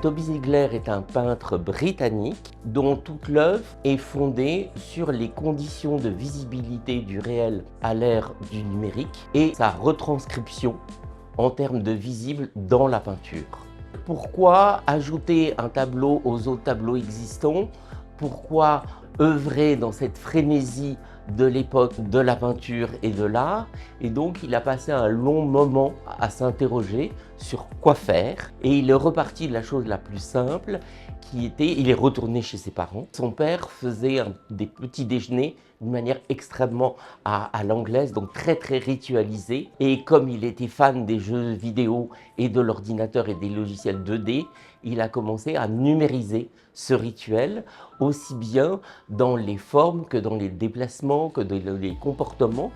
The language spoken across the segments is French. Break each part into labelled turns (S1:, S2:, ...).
S1: Toby Ziegler est un peintre britannique dont toute l'œuvre est fondée sur les conditions de visibilité du réel à l'ère du numérique et sa retranscription en termes de visible dans la peinture. Pourquoi ajouter un tableau aux autres tableaux existants? Pourquoi œuvrer dans cette frénésie de l'époque de la peinture et de l'art? Et donc il a passé un long moment à s'interroger sur quoi faire, et il est reparti de la chose la plus simple qui était, il est retourné chez ses parents. Son père faisait des petits déjeuners d'une manière extrêmement à l'anglaise, donc très ritualisée, et comme il était fan des jeux vidéo et de l'ordinateur et des logiciels 2D, il a commencé à numériser ce rituel aussi bien dans les formes que dans les déplacements, que dans les comportements.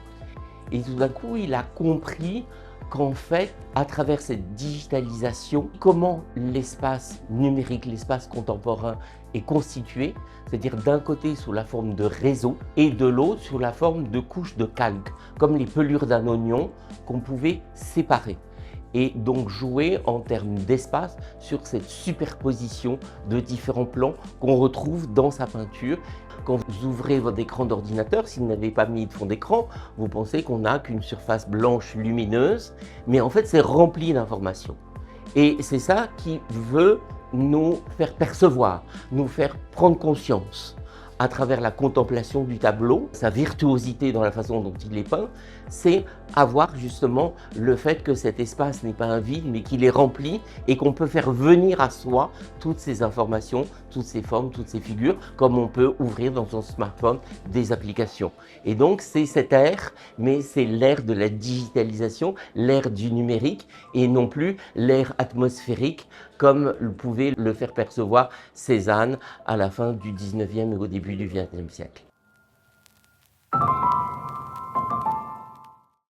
S1: Et tout d'un coup, il a compris qu'en fait, à travers cette digitalisation, comment l'espace numérique, l'espace contemporain est constitué, c'est-à-dire d'un côté sous la forme de réseau et de l'autre sous la forme de couches de calque, comme les pelures d'un oignon qu'on pouvait séparer. Et donc jouer en termes d'espace sur cette superposition de différents plans qu'on retrouve dans sa peinture. Quand vous ouvrez votre écran d'ordinateur, si vous n'avez pas mis de fond d'écran, vous pensez qu'on n'a qu'une surface blanche lumineuse, mais en fait c'est rempli d'informations. Et c'est ça qui veut nous faire percevoir, nous faire prendre conscience à travers la contemplation du tableau, sa virtuosité dans la façon dont il est peint, c'est avoir justement le fait que cet espace n'est pas un vide, mais qu'il est rempli et qu'on peut faire venir à soi toutes ces informations, toutes ces formes, toutes ces figures, comme on peut ouvrir dans son smartphone des applications. Et donc c'est cette ère, mais c'est l'ère de la digitalisation, l'ère du numérique, et non plus l'ère atmosphérique, comme pouvait le faire percevoir Cézanne à la fin du 19e et au début du 20e siècle.